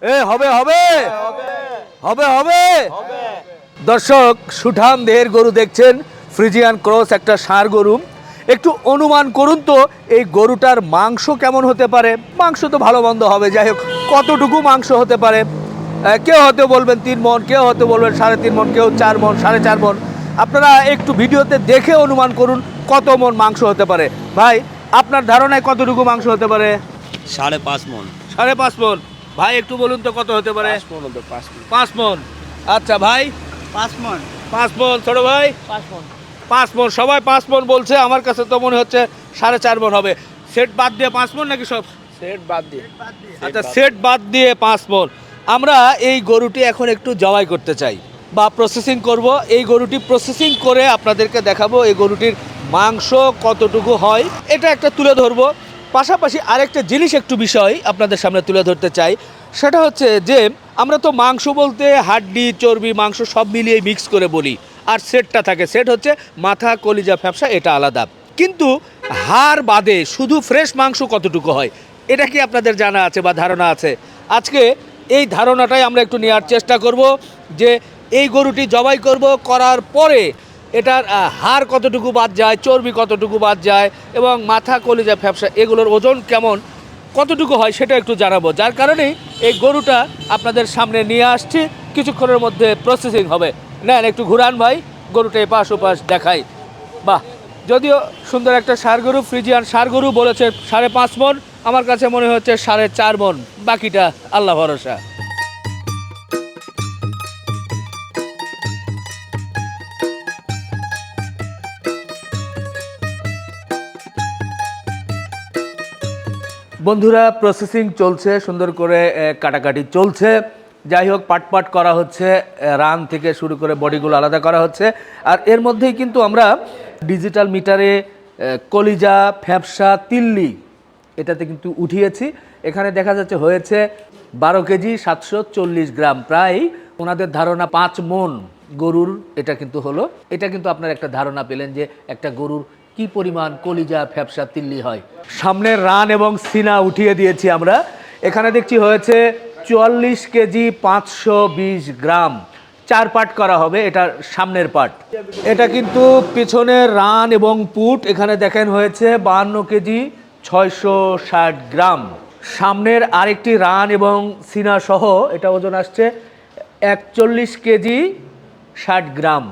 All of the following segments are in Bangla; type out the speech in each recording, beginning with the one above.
হবে হবে হবে হবে দর্শক, সুঠাম দেহের গরু দেখছেন, ফ্রিজিয়ান ক্রস একটা ষাঁড় গরু। একটু অনুমান করুন তো এই গরুটার মাংস কেমন হতে পারে। মাংস তো ভালো মন্দ হবে, যাই হোক কতটুকু মাংস হতে পারে। কেউ হয়তো বলবেন 3 মণ, কেউ হয়তো বলবেন 3.5 মণ, কেউ 4 মণ, 4.5 মণ। আপনারা একটু ভিডিওতে দেখে অনুমান করুন কত মণ মাংস হতে পারে। ভাই, আপনার ধারণায় কতটুকু মাংস হতে পারে? 5.5 মণ। 5.5 মণ। ভাই একটু বলুন তো কত হতে পারে? 5 মণ। আচ্ছা ভাই, 5 মণ। 5 মণ। ছোট ভাই 5 মণ। 5 মণ। সবাই 5 মণ বলছে, আমার কাছে তো মনে হচ্ছে 4.5 মণ হবে। সেট বাদ দিয়ে 5 মণ নাকি সব? সেট বাদ দিয়ে। আচ্ছা, সেট বাদ দিয়ে 5 মণ। আমরা এই গরুটি এখন একটু জবাই করতে চাই বা প্রসেসিং করব। এই গরুটি প্রসেসিং করে আপনাদেরকে দেখাবো এই গরুটির মাংস কতটুকু হয়, এটা একটা তুলে ধরবো। পাশাপাশি আরেকটা জিনিস একটু বিষয় আপনাদের সামনে তুলে ধরতে চাই, সেটা হচ্ছে যে আমরা তো মাংস বলতে হাড্ডি, চর্বি, মাংস সব মিলিয়ে মিক্স করে বলি। আর সেটটা থাকে, সেট হচ্ছে মাথা, কলিজা, ফ্যাপসা, এটা আলাদা। কিন্তু হাড় বাদে শুধু ফ্রেশ মাংস কতটুকু হয়, এটা কি আপনাদের জানা আছে বা ধারণা আছে? আজকে এই ধারণাটাই আমরা একটু নেওয়ার চেষ্টা করব যে এই গরুটি জবাই করব, করার পরে এটার হাড় কতটুকু বাদ যায়, চর্বি কতটুকু বাদ যায় এবং মাথা, কলিজা, ফ্যাপসা এগুলোর ওজন কেমন, কতটুকু হয় সেটা একটু জানাবো। যার কারণেই এই গরুটা আপনাদের সামনে নিয়ে আসছি, কিছুক্ষণের মধ্যে প্রসেসিং হবে। নেন একটু ঘুরান ভাই, গরুটা এপাশ ওপাশ দেখাই। বাহ, যদিও সুন্দর একটা ষাঁড় গরু, ফ্রিজিয়ান ষাঁড় গরু, বলেছে 5.5 মণ। আমার কাছে মনে হচ্ছে 4.5 মণ, বাকিটা আল্লাহ ভরসা। বন্ধুরা, প্রসেসিং চলছে, সুন্দর করে কাটাকাটি চলছে। যাই হোক, পাট করা হচ্ছে, রান থেকে শুরু করে বডিগুলো আলাদা করা হচ্ছে। আর এর মধ্যেই কিন্তু আমরা ডিজিটাল মিটারে কলিজা, ফ্যাপসা, তিল্লি এটাতে কিন্তু উঠিয়েছি। এখানে দেখা যাচ্ছে হয়েছে 12 কেজি 740 গ্রাম, প্রায় ওনাদের ধারণা 5 মণ গরুর এটা কিন্তু হলো। এটা কিন্তু আপনার একটা ধারণা পেলেন যে একটা গরুর কি পরিমাণ কলিজা, ফ্যাপসা, তিল্লি হয়। সামনের রান এবং সিনা উঠিয়ে দিয়েছি আমরা। এখানে দেখছি হয়েছে 44 কেজি 520 গ্রাম। 4 পার্ট করা হবে, এটা সামনের পার্ট। এটা কিন্তু পিছনের রান এবং পুট, এখানে দেখেন হয়েছে 52 কেজি 660 গ্রাম। সামনের আরেকটি রান এবং সিনা সহ এটা ওজন আসছে 41 কেজি 60 গ্রাম।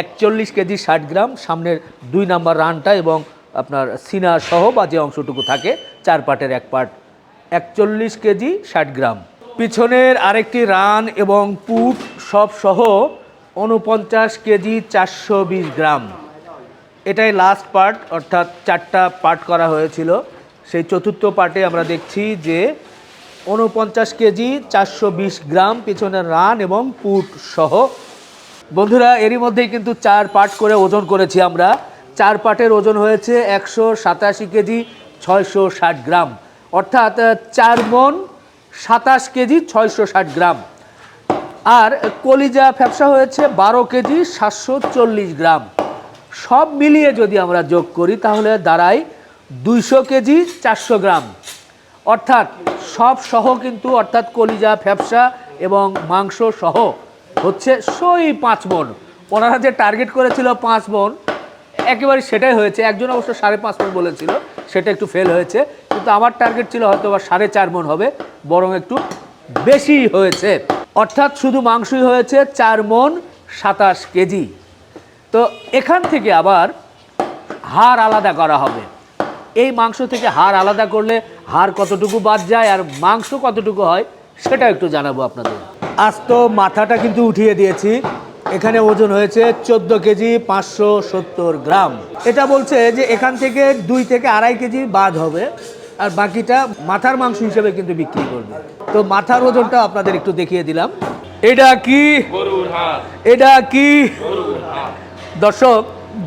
41 কেজি 60 গ্রাম সামনের 2 নাম্বার রানটা এবং আপনার সিনা সহ বা যে অংশটুকু থাকে 4 পার্টের 1 পার্ট, 41 কেজি 60 গ্রাম। পিছনের আরেকটি রান এবং পুট সব সহ 49 কেজি 420 গ্রাম। এটাই লাস্ট পার্ট, অর্থাৎ 4টা পার্ট করা হয়েছিল। সেই চতুর্থ পার্টে আমরা দেখছি যে 49 কেজি 420 গ্রাম পিছনের রান এবং পুট সহ। বন্ধুরা, এরই মধ্যেই কিন্তু 4 পার্ট করে ওজন করেছি আমরা। 4 পার্টের ওজন হয়েছে 187 কেজি 660 গ্রাম, অর্থাৎ 4 মণ 27 কেজি 660 গ্রাম। আর কলিজা, ফ্যাপসা হয়েছে 12 কেজি 740 গ্রাম। সব মিলিয়ে যদি আমরা যোগ করি তাহলে দাঁড়ায় 200 কেজি 400 গ্রাম, অর্থাৎ সব সহ কিন্তু, অর্থাৎ কলিজা, ফ্যাপসা এবং মাংস সহ হচ্ছে 5 মণ। ওনারা যে টার্গেট করেছিল 5 মণ, একেবারে সেটাই হয়েছে। একজন অবশ্য 5.5 মণ বলেছিল, সেটা একটু ফেল হয়েছে। কিন্তু আমার টার্গেট ছিল হয়তো বা 4.5 মণ হবে, বরং একটু বেশি হয়েছে। অর্থাৎ শুধু মাংসই হয়েছে 4 মণ 27 কেজি। তো এখান থেকে আবার হাড় আলাদা করা হবে। এই মাংস থেকে হাড় আলাদা করলে হাড় কতটুকু বাদ যায় আর মাংস কতটুকু হয় সেটা একটু জানাবো আপনাদের। আজ তো মাথাটা কিন্তু উঠিয়ে দিয়েছি। এখানে ওজন হয়েছে 14 কেজি 570 গ্রাম। এটা বলছে যে এখান থেকে 2 থেকে 2.5 কেজি বাদ হবে, আর বাকিটা মাথার মাংস হিসেবে কিন্তু বিক্রি করবে। তো মাথার ওজনটা আপনাদের একটু দেখিয়ে দিলাম। এটা কি গরুর হাড়, এটা কি গরুর হাড়। দর্শক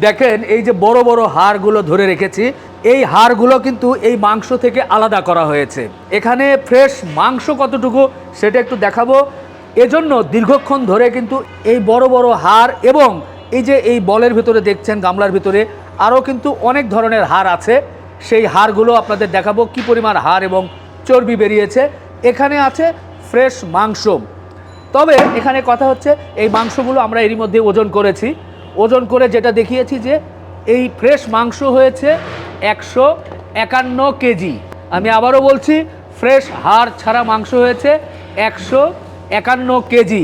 দেখেন, এই যে বড় বড় হাড়গুলো ধরে রেখেছি, এই হাড়গুলো কিন্তু এই মাংস থেকে আলাদা করা হয়েছে। এখানে ফ্রেশ মাংস কতটুকু সেটা একটু দেখাবো। এজন্য দীর্ঘক্ষণ ধরে কিন্তু এই বড় বড় হাড় এবং এই যে এই বলের ভিতরে দেখছেন, গামলার ভিতরে আরও কিন্তু অনেক ধরনের হাড় আছে। সেই হাড়গুলো আপনাদের দেখাবো কি পরিমাণ হাড় এবং চর্বি বেরিয়েছে। এখানে আছে ফ্রেশ মাংস। তবে এখানে কথা হচ্ছে এই মাংসগুলো আমরা এরই মধ্যে ওজন করেছি, ওজন করে যেটা দেখিয়েছি যে এই ফ্রেশ মাংস হয়েছে 151 কেজি। আমি আবারও বলছি, ফ্রেশ হাড় ছাড়া মাংস হয়েছে 151 কেজি।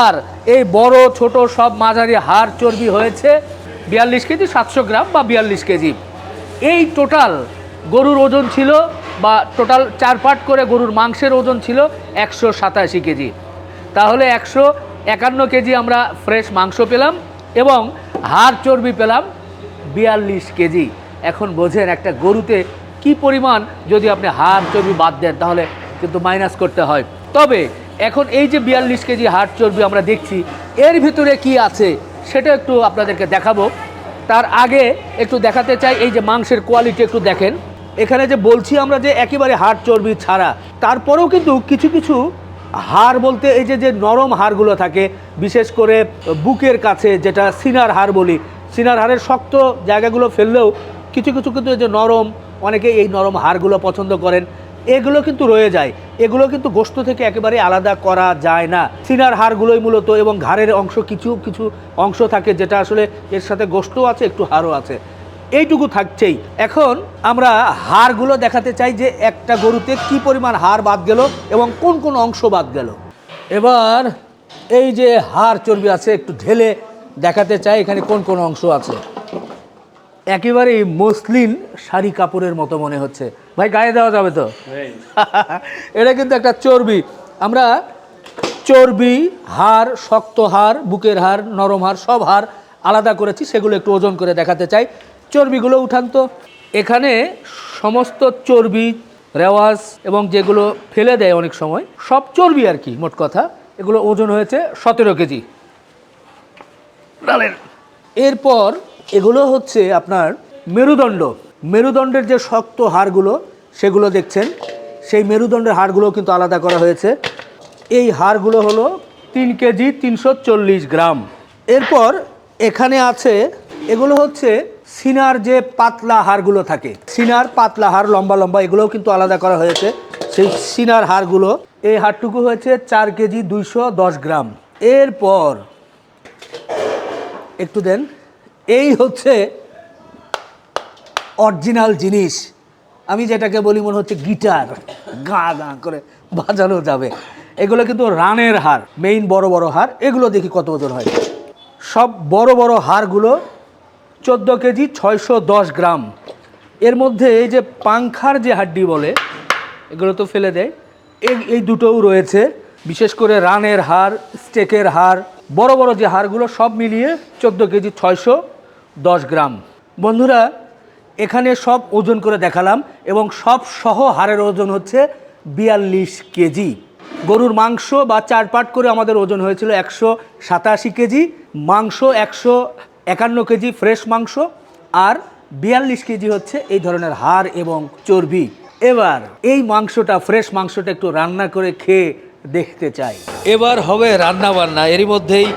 আর এই বড় ছোট সব মাঝারি হাড় চর্বি হয়েছে 42 কেজি 700 গ্রাম বা 42 কেজি। এই টোটাল গরুর ওজন ছিল, বা টোটাল 4 পার্ট করে গরুর মাংসের ওজন ছিল 187 কেজি। তাহলে 151 কেজি আমরা ফ্রেশ মাংস পেলাম এবং হাড় চর্বি পেলাম 42 কেজি। এখন বোঝেন একটা গরুতে কি পরিমাণ যদি আপনি হাড় চর্বি বাদ দেন তাহলে কিন্তু মাইনাস করতে হয়। তবে এখন এই যে 42 কেজি হাড় চর্বি আমরা দেখছি, এর ভিতরে কি আছে সেটা একটু আপনাদেরকে দেখাবো। তার আগে একটু দেখাতে চাই এই যে মাংসের কোয়ালিটি একটু দেখেন। এখানে যে বলছি আমরা যে একেবারে হাড় চর্বি ছাড়া, তারপরেও কিন্তু কিছু কিছু হাড় বলতে এই যে নরম হাড়গুলো থাকে, বিশেষ করে বুকের কাছে যেটা সিনার হাড় বলি, সিনার হাড়ের শক্ত জায়গাগুলো ফেললেও কিছু কিছু কিন্তু এই যে নরম, অনেকে এই নরম হাড়গুলো পছন্দ করেন, এগুলো কিন্তু রয়ে যায়। এগুলো কিন্তু গোশত থেকে একেবারে আলাদা করা যায় না। সিনার হাড়গুলোই মূলত, এবং ঘাড়ের অংশ কিছু কিছু অংশ থাকে যেটা আসলে এর সাথে গোশতও আছে, একটু হাড়ও আছে, এইটুকু থাকছেই। এখন আমরা হাড়গুলো দেখাতে চাই যে একটা গরুতে কি পরিমাণ হাড় বাদ গেল এবং কোন কোন অংশ বাদ গেল। এবার এই যে হাড় চর্বি আছে একটু ঢেলে দেখাতে চাই এখানে কোন কোন অংশ আছে। একেবারেই মসলিন শাড়ি কাপড়ের মতো মনে হচ্ছে। ভাই গায়ে দেওয়া যাবে তো? এটা কিন্তু একটা চর্বি। আমরা চর্বি, হাড়, শক্ত হাড়, বুকের হাড়, নরম হাড়, সব হাড় আলাদা করেছি, সেগুলো একটু ওজন করে দেখাতে চাই। চর্বিগুলো উঠান তো। এখানে সমস্ত চর্বি, রেওয়াজ এবং যেগুলো ফেলে দেয় অনেক সময়, সব চর্বি আর কি, মোট কথা এগুলো ওজন হয়েছে 17 কেজি। এরপর এগুলো হচ্ছে আপনার মেরুদণ্ড। মেরুদণ্ডের যে শক্ত হাড়গুলো সেগুলো দেখছেন, সেই মেরুদণ্ডের হাড়গুলো কিন্তু আলাদা করা হয়েছে। এই হাড়গুলো হলো 3 কেজি 340 গ্রাম। এরপর এখানে আছে, এগুলো হচ্ছে সিনার যে পাতলা হাড়গুলো থাকে, সিনার পাতলা হাড় লম্বা লম্বা, এগুলোও কিন্তু আলাদা করা হয়েছে। সেই সিনার হাড়গুলো, এই হাড়টুকু হয়েছে 4 কেজি 210 গ্রাম। এরপর একটু দেন, এই হচ্ছে অরিজিনাল জিনিস, আমি যেটাকে বলি মনে হচ্ছে গিটার, গা গা করে বাজানো যাবে। এগুলো কিন্তু রানের হাড়, মেইন বড় বড় হাড়। এগুলো দেখি কত ওজন হয়। সব বড় বড় হাড়গুলো 14 কেজি 610 গ্রাম। এর মধ্যে এই যে পাংখার যে হাড্ডি বলে, এগুলো তো ফেলে দেয়, এই দুটোও রয়েছে। বিশেষ করে রানের হাড়, স্টেকের হাড়, বড় বড় যে হাড়গুলো সব মিলিয়ে 14 কেজি 610 গ্রাম। বন্ধুরা, এখানে সব ওজন করে দেখালাম এবং সব সহ হাড়ের ওজন হচ্ছে 42 কেজি। গরুর মাংস বা 4 পার্ট করে আমাদের ওজন হয়েছিল 187 কেজি, মাংস 151 কেজি ফ্রেশ মাংস, আর 42 কেজি হচ্ছে এই ধরনের হাড় এবং চর্বি। এবার এই মাংসটা, ফ্রেশ মাংসটা একটু রান্না করে খেয়ে দেখতে চাই। এবার হবে রান্না বান্না। এরই মধ্যেই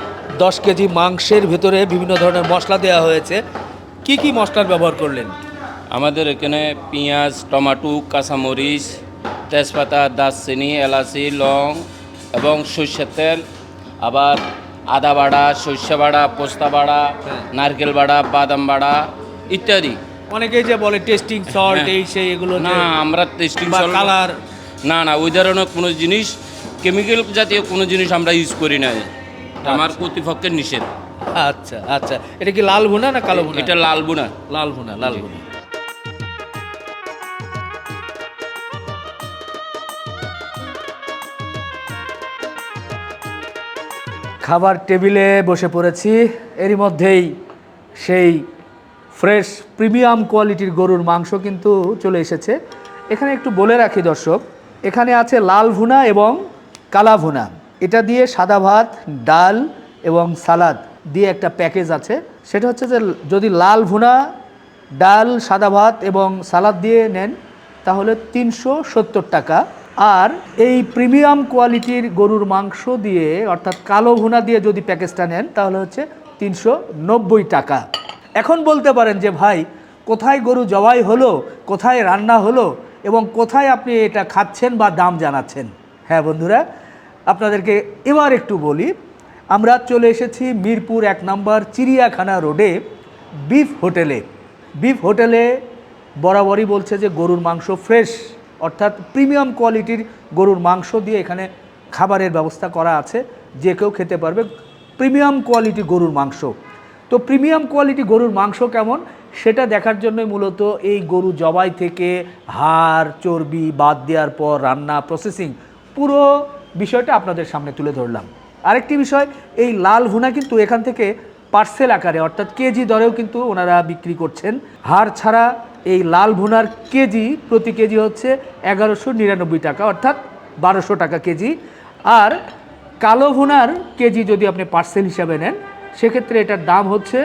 10 কেজি মাংসের ভিতরে বিভিন্ন ধরনের মশলা দেওয়া হয়েছে। কি কি মশলার ব্যবহার করলেন? আমাদের এখানে পেঁয়াজ, টমেটো, কাঁচামরিচ, তেজপাতা, দারচিনি, এলাচি, লং এবং সর্ষের তেল, আবার আদা বাড়া, সর্ষে বাড়া, পোস্তা বাড়া, নারকেল বাড়া, বাদাম বাড়া ইত্যাদি। অনেকেই যে বলে টেস্টিং সল্ট, এই সেই, এগুলো না, আমরা টেস্টিং বা সল্ট, কালার, না না, ওই ধরনের কোনো জিনিস, কেমিক্যাল জাতীয় কোনো জিনিস আমরা ইউজ করি না। আমার কর্তৃপক্ষের নিষেধ। আচ্ছা আচ্ছা, এটা কি লাল ভুনা না কালো ভুনা? এটা লাল বুনা। লাল ভুনা, লাল ভুনা। খাবার টেবিলে বসে পড়েছি। এরই মধ্যেই সেই ফ্রেশ প্রিমিয়াম কোয়ালিটির গরুর মাংস কিন্তু চলে এসেছে। এখানে একটু বলে রাখি দর্শক, এখানে আছে লাল ভুনা এবং কালা ভুনা। এটা দিয়ে সাদা ভাত, ডাল এবং সালাদ দিয়ে একটা প্যাকেজ আছে। সেটা হচ্ছে যে যদি লাল ভুনা, ডাল, সাদা ভাত এবং সালাদ দিয়ে নেন তাহলে 370 টাকা। আর এই প্রিমিয়াম কোয়ালিটির গরুর মাংস দিয়ে, অর্থাৎ কালো ভুনা দিয়ে যদি প্যাকেজটা নেন তাহলে হচ্ছে 390 টাকা। এখন বলতে পারেন যে ভাই, কোথায় গরু জবাই হলো, কোথায় রান্না হলো এবং কোথায় আপনি এটা খাচ্ছেন বা দাম জানাচ্ছেন? হ্যাঁ বন্ধুরা, আপনাদেরকে এবার একটু বলি, আমরা চলে এসেছি মিরপুর 1 নম্বর চিড়িয়াখানা রোডে বিফ হোটেলে। বিফ হোটেলে বরাবরই বলছে যে গরুর মাংস ফ্রেশ, অর্থাৎ প্রিমিয়াম কোয়ালিটির গরুর মাংস দিয়ে এখানে খাবারের ব্যবস্থা করা আছে, যে কেউ খেতে পারবে প্রিমিয়াম কোয়ালিটি গরুর মাংস। তো প্রিমিয়াম কোয়ালিটি গরুর মাংস কেমন সেটা দেখার জন্যই মূলত এই গরু জবাই থেকে হাড় চর্বি বাদ দেওয়ার পর রান্না প্রসেসিং পুরো বিষয়টা আপনাদের সামনে তুলে ধরলাম। আরেকটি বিষয়, এই লাল ভুনা কিন্তু এখান থেকে পার্সেল আকারে অর্থাৎ কেজি দরেও কিন্তু ওনারা বিক্রি করছেন। হাড় ছাড়া এই লাল ভুনার কেজি প্রতি কেজি হচ্ছে 1199 টাকা, অর্থাৎ 1200 টাকা কেজি। আর কালো ভুনার কেজি যদি আপনি পার্সেল হিসাবে নেন সেক্ষেত্রে এটার দাম হচ্ছে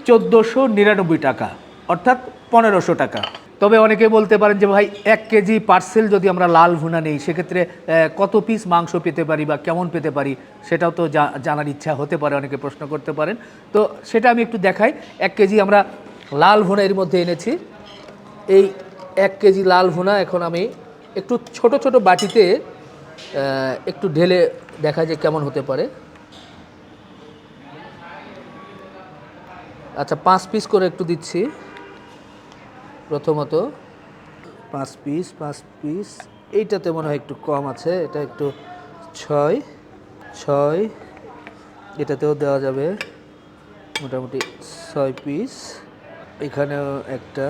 1499 টাকা, অর্থাৎ 1500 টাকা। তবে অনেকে বলতে পারেন যে ভাই 1 কেজি পার্সেল যদি আমরা লাল ভুনা নেই সেক্ষেত্রে কত পিস মাংস পেতে পারি বা কেমন পেতে পারি সেটাও তো জানার ইচ্ছা হতে পারে, অনেকে প্রশ্ন করতে পারেন। তো সেটা আমি একটু দেখাই। 1 কেজি আমরা লাল ভুনা এর মধ্যে এনেছি। এই 1 কেজি লাল ভুনা এখন আমি একটু ছোট ছোট বাটিতে একটু ঢেলে দেখা যায় কেমন হতে পারে। আচ্ছা, 5 পিস করে একটু দিচ্ছি। প্রথমত 5 পিস, এইটাতে মনে হয় একটু কম আছে, এটা একটু 6 এটাতেও দেওয়া যাবে মোটামুটি 6 পিস। এখানেও একটা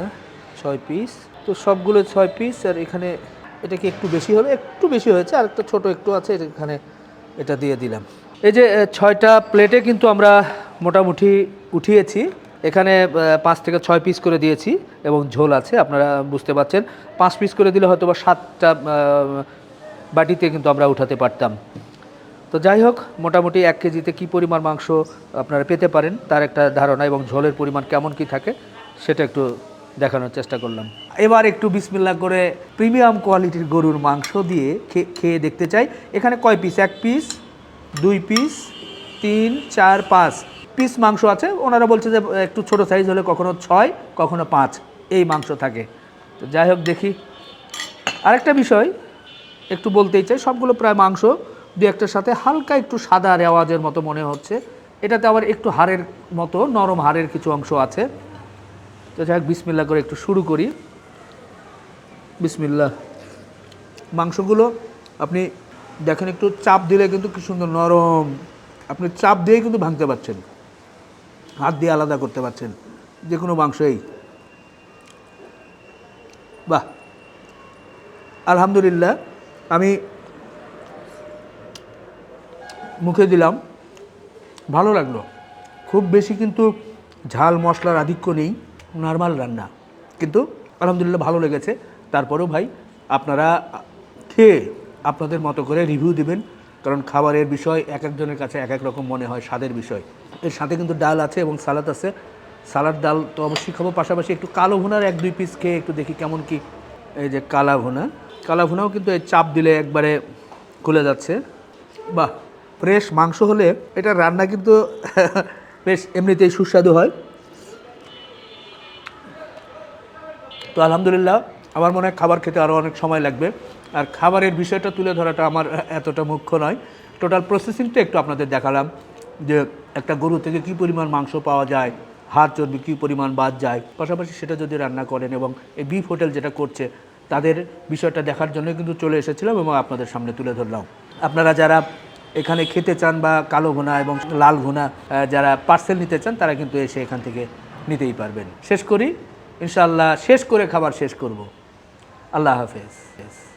6 পিস। তো সবগুলো 6 পিস, আর এখানে এটা কি একটু বেশি হবে? একটু বেশি হয়েছে, আর একটা ছোটো একটু আছে, এখানে এটা দিয়ে দিলাম। এই যে 6টা প্লেটে কিন্তু আমরা মোটামুটি উঠিয়েছি। এখানে 5 থেকে 6 পিস করে দিয়েছি এবং ঝোল আছে, আপনারা বুঝতে পারছেন। 5 পিস করে দিলে হয়তো বা 7টা বাটিতে কিন্তু আমরা উঠাতে পারতাম। তো যাই হোক, মোটামুটি 1 কেজিতে কী পরিমাণ মাংস আপনারা পেতে পারেন তার একটা ধারণা এবং ঝোলের পরিমাণ কেমন কি থাকে সেটা একটু দেখানোর চেষ্টা করলাম। এবার একটু বিসমিল্লাহ করে প্রিমিয়াম কোয়ালিটির গরুর মাংস দিয়ে খেয়ে দেখতে চাই। এখানে কয় পিস? 1 পিস, 2 পিস, 3, 4, 5 পিস মাংস আছে। ওনারা বলছে যে একটু ছোট সাইজ হলে কখনো 6 কখনো 5 এই মাংস থাকে। তো যাই হোক, দেখি। আরেকটা বিষয় একটু বলতেই চাই, সবগুলো প্রায় মাংস 2-1টার সাথে হালকা একটু সাদা রেওয়াজের মতো মনে হচ্ছে। এটাতে আবার একটু হাড়ের মতো নরম হাড়ের কিছু অংশ আছে। তো যাই হোক, বিসমিল্লাহ করে একটু শুরু করি। বিসমিল্লাহ। মাংসগুলো আপনি দেখেন, একটু চাপ দিলে কিন্তু কি সুন্দর নরম, আপনি চাপ দিয়েই কিন্তু ভাঙতে পারছেন, হাত দিয়ে আলাদা করতে পারছেন যে কোনো মাংসই। বাহ, আলহামদুলিল্লাহ। আমি মুখে দিলাম, ভালো লাগলো। খুব বেশি কিন্তু ঝাল মশলার আধিক্য নেই, নর্মাল রান্না, কিন্তু আলহামদুলিল্লাহ ভালো লেগেছে। তারপরেও ভাই আপনারা খেয়ে আপনাদের মতো করে রিভিউ দিবেন, কারণ খাবারের বিষয় এক একজনের কাছে এক এক রকম মনে হয়, স্বাদের বিষয়। এর সাথে কিন্তু ডাল আছে এবং সালাদ আছে। সালাদ ডাল তো অবশ্যই খাবো, পাশাপাশি একটু কালো ভুনার 1-2 পিস খেয়ে একটু দেখি কেমন কি। এই যে কালা ভুনাও কিন্তু এই চাপ দিলে একবারে খুলে যাচ্ছে। বাহ, ফ্রেশ মাংস হলে এটা রান্না কিন্তু বেশ এমনিতেই সুস্বাদু হয়। তো আলহামদুলিল্লাহ, আমার মনে হয় খাবার খেতে আরও অনেক সময় লাগবে, আর খাবারের বিষয়টা তুলে ধরাটা আমার এতটা মুখ্য নয়। টোটাল প্রসেসিংটা একটু আপনাদের দেখালাম, যে একটা গরু থেকে কী পরিমাণ মাংস পাওয়া যায়, হাড় চর্বি কী পরিমাণ বাদ যায়, পাশাপাশি সেটা যদি রান্না করেন, এবং এই বিফ হোটেল যেটা করছে তাদের বিষয়টা দেখার জন্য কিন্তু চলে এসেছিলাম এবং আপনাদের সামনে তুলে ধরলাম। আপনারা যারা এখানে খেতে চান বা কালো ভুনা এবং লাল ভুনা যারা পার্সেল নিতে চান তারা কিন্তু এসে এখান থেকে নিতেই পারবেন। শেষ করি ইনশাআল্লাহ, শেষ করে খাবার শেষ করব। আল্লাহ হাফেজ।